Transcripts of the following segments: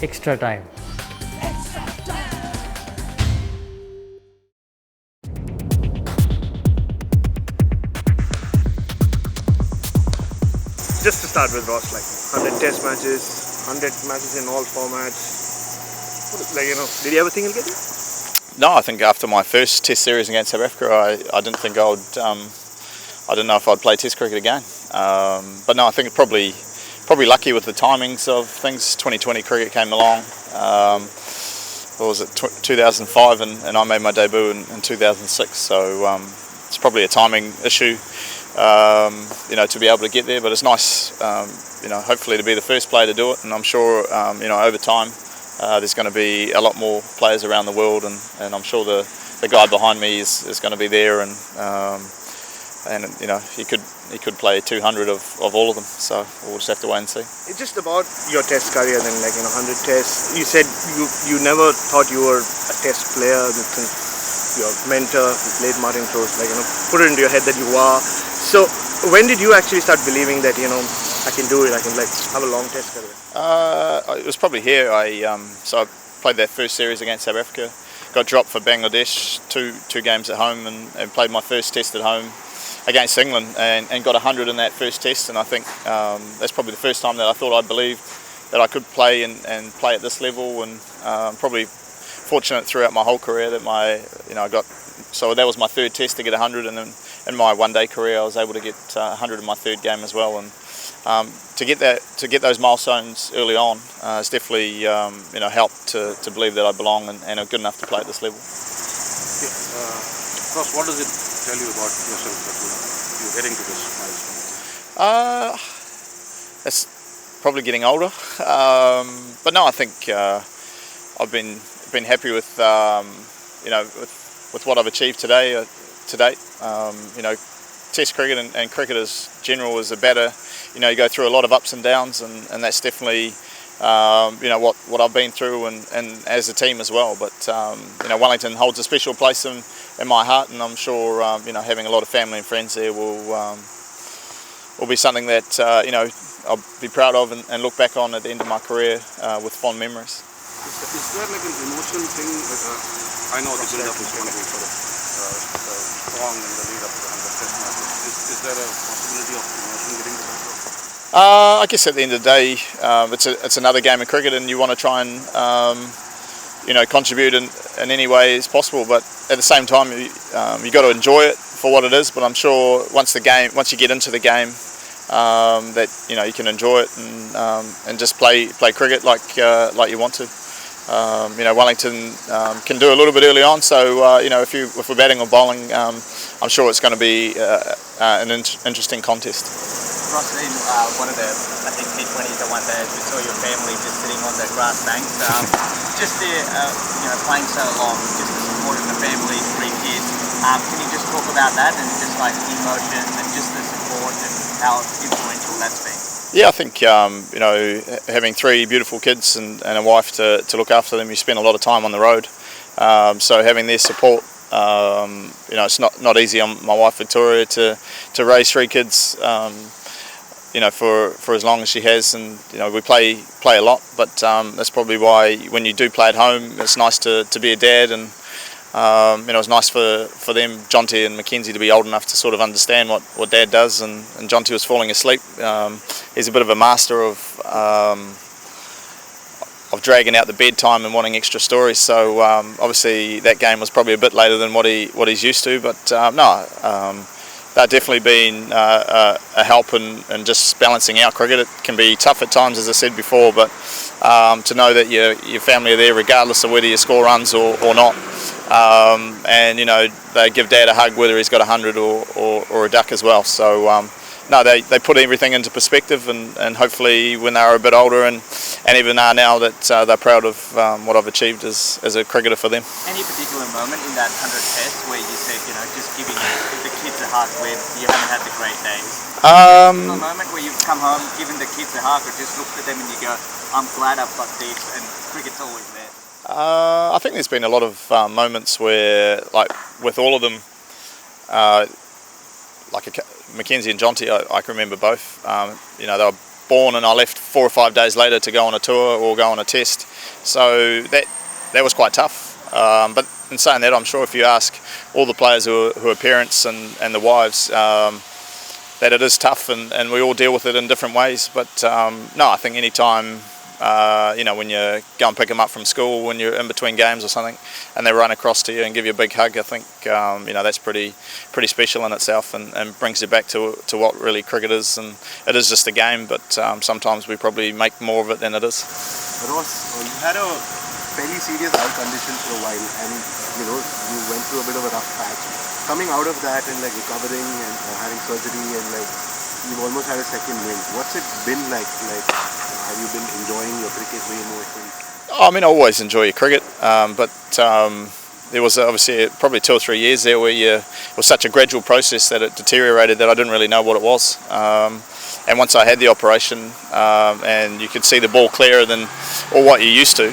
extra time. Just to start with, Ross, like 100 test matches, 100 matches in all formats. Did you ever think it'll get you? No, I think after my first Test series against South Africa, I didn't think I didn't know if I'd play Test cricket again. But no, I think probably lucky with the timings of things. 2020 cricket came along. What was it? 2005, and I made my debut in 2006. So it's probably a timing issue. To be able to get there, but it's nice, hopefully to be the first player to do it, and I'm sure, over time, there's going to be a lot more players around the world, and I'm sure the guy behind me is going to be there, and he could play 200 of all of them, so we'll just have to wait and see. It's just about your test career then, 100 tests. You said you never thought you were a test player. Your mentor, late Martin Close, put it into your head that you are. So when did you actually start believing that, I can do it, I can have a long test career? It was probably here. So I played that first series against South Africa, got dropped for Bangladesh, two games at home, and played my first test at home against England, and got 100 in that first test. And I think that's probably the first time that I thought I believed that I could play and play at this level, and probably fortunate throughout my whole career that so that was my third test to get 100, and then in my one-day career I was able to get 100 in my third game as well. And to get those milestones early on, it's definitely helped to believe that I belong and are good enough to play at this level. Ross, what does it tell you about yourself that you're getting to this milestone? It's probably getting older, but no, I think I've been happy with with what I've achieved to date. Test cricket and cricket as general as a batter, you go through a lot of ups and downs, and that's definitely what I've been through, and as a team as well. But Wellington holds a special place in my heart, and I'm sure having a lot of family and friends there will be something that I'll be proud of and look back on at the end of my career with fond memories. Is there an emotional thing? I know the build-up is going to be sort of strong in the lead-up to the 100 test matches. Is there a possibility of emotion getting to that? I guess at the end of the day, it's another game of cricket, and you want to try and contribute in any way as possible. But at the same time, you got to enjoy it for what it is. But I'm sure once you get into the game, that you can enjoy it and just play cricket like you want to. Wellington can do a little bit early on, so if we're batting or bowling, I'm sure it's going to be an interesting contest. Ross, in one of the, I think, T20s I won there, we saw your family just sitting on the grass banks. Just playing so long, just the support of the family, 3 kids. Can you just talk about that and just the emotion and just the support and how influential that's been? Yeah, I think having 3 beautiful kids and a wife to look after them, you spend a lot of time on the road. So having their support, it's not easy on my wife Victoria to raise 3 kids, for as long as she has, and we play a lot. But that's probably why when you do play at home, it's nice to be a dad, and it's nice for them, Jonty and Mackenzie, to be old enough to sort of understand what Dad does. And Jonty was falling asleep. He's a bit of a master of dragging out the bedtime and wanting extra stories. So obviously that game was probably a bit later than what he's used to. But they've definitely been a help in just balancing out cricket. It can be tough at times, as I said before, but to know that your family are there regardless of whether you score runs or not. And they give Dad a hug whether he's got 100 or a duck as well. So they put everything into perspective, and hopefully when they are a bit older and even are now, that they're proud of what I've achieved as a cricketer for them. Any particular moment in that 100 tests where you said, just giving the kids a hug when you haven't had the great days? A moment where you've come home, given the kids a hug, or just looked at them and you go, I'm glad I've got this, and cricket's always there? I think there's been a lot of moments where, with all of them, Mackenzie and Jonty, I can remember both. They were born and I left 4 or 5 days later to go on a tour or go on a test. So that was quite tough. But in saying that, I'm sure if you ask all the players who are parents and the wives, that it is tough, and we all deal with it in different ways. But no, I think any time, when you go and pick them up from school, when you're in between games or something, and they run across to you and give you a big hug, I think that's pretty special in itself, and brings you back to what really cricket is. And it is just a game, but sometimes we probably make more of it than it is. Ross, you had a fairly serious eye condition for a while, and you went through a bit of a rough patch. Coming out of that and recovering and having surgery, and you've almost had a second wind. What's it been like? Have you been enjoying your cricket way more since? I mean, I always enjoy your cricket, but there was obviously probably 2 or 3 years there where it was such a gradual process that it deteriorated that I didn't really know what it was. And once I had the operation, and you could see the ball clearer than or what you're used to,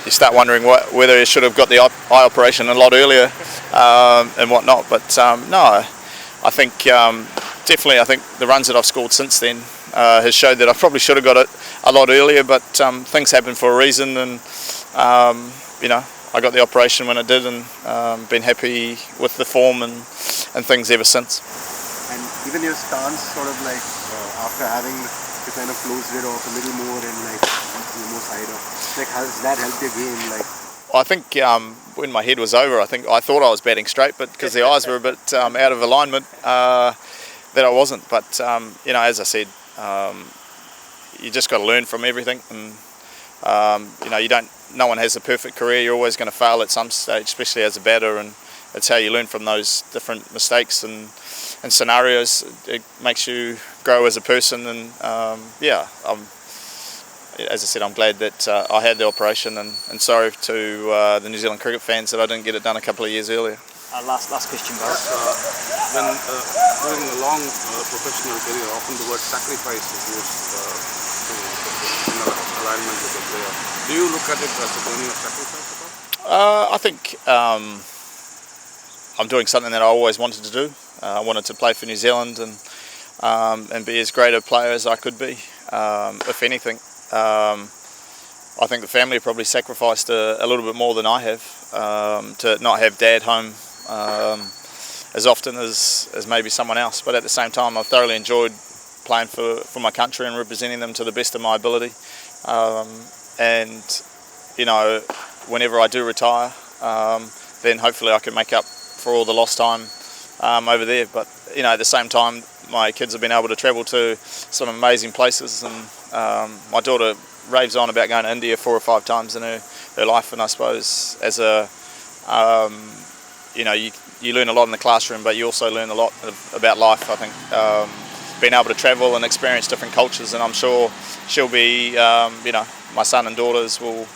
you start wondering whether you should have got the eye operation a lot earlier and whatnot. But no, I think definitely the runs that I've scored since then has showed that I probably should have got it a lot earlier. But things happen for a reason, and I got the operation when I did, and been happy with the form and things ever since. And even your stance, sort of after having to kind of close it off a little more and more side off, has that helped your game? I think when my head was over, I thought I was batting straight, but because the eyes were a bit out of alignment, that I wasn't. But as I said, you just got to learn from everything, and no one has a perfect career. You're always going to fail at some stage, especially as a batter, and it's how you learn from those different mistakes and scenarios. It makes you grow as a person, and as I said, I'm glad that I had the operation, and sorry to the New Zealand cricket fans that I didn't get it done a couple of years earlier. Last question, guys. When during a long professional career, often the word sacrifice is used in alignment with a player. Do you look at it as a journey of sacrifice at all? I think I'm doing something that I always wanted to do. I wanted to play for New Zealand and be as great a player as I could be. If anything, I think the family probably sacrificed a little bit more than I have to not have Dad home as often as maybe someone else. But at the same time, I've thoroughly enjoyed playing for my country and representing them to the best of my ability. And whenever I do retire, then hopefully I can make up for all the lost time over there. But at the same time, my kids have been able to travel to some amazing places, and my daughter raves on about going to India 4 or 5 times in her life. And I suppose as you learn a lot in the classroom, but you also learn a lot about life. I think being able to travel and experience different cultures, and I'm sure she'll be, my son and daughters will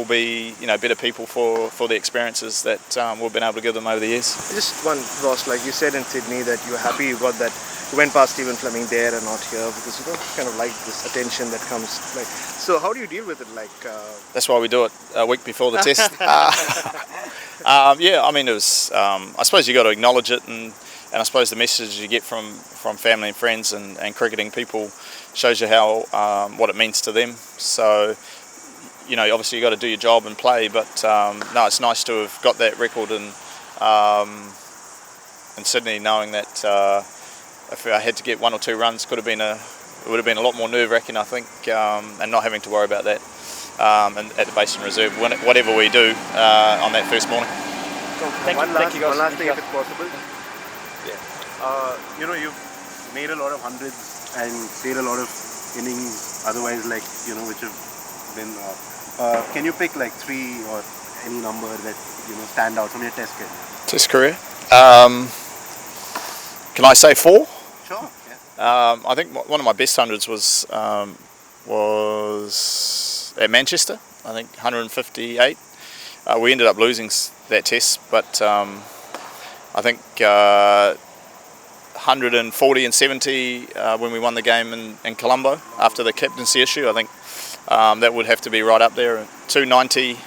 be, better people for the experiences that we've been able to give them over the years. Just one, Ross, like you said in Sydney that you were happy you got that, you went past Stephen Fleming there and not here, because you don't kind of like this attention that comes. So how do you deal with it? That's why we do it a week before the test. Yeah, I mean, it was. I suppose you got to acknowledge it, and I suppose the message you get from family and friends and cricketing people shows you how what it means to them. So, obviously you got to do your job and play, but no, it's nice to have got that record in Sydney, knowing that if I had to get 1 or 2 runs, it would have been a lot more nerve-wracking, I think, and not having to worry about that. And at the Basin Reserve, whatever we do on that first morning. One last thing, if it's possible. Yeah. You've made a lot of hundreds and played a lot of innings. Otherwise, which have been. Can you pick 3 or any number that stand out from your Test career? Test career. Can I say 4? Sure. Yeah. I think one of my best hundreds was at Manchester. I think 158. We ended up losing that test, but I think 140 and 70 when we won the game in Colombo after the captaincy issue. I think that would have to be right up there. 290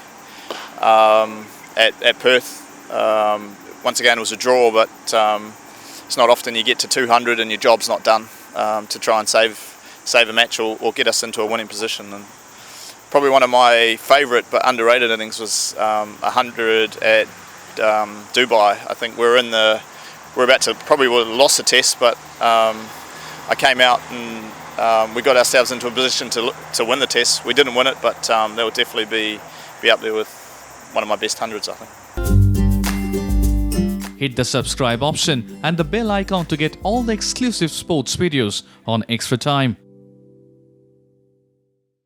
at Perth. Once again, it was a draw, but it's not often you get to 200 and your job's not done to try and save save a match or get us into a winning position. And probably one of my favourite but underrated innings was 100 at Dubai. I think we're about to probably would have lost the test, but I came out and we got ourselves into a position to win the test. We didn't win it, but that would definitely be up there with one of my best hundreds, I think. Hit the subscribe option and the bell icon to get all the exclusive sports videos on Extra Time.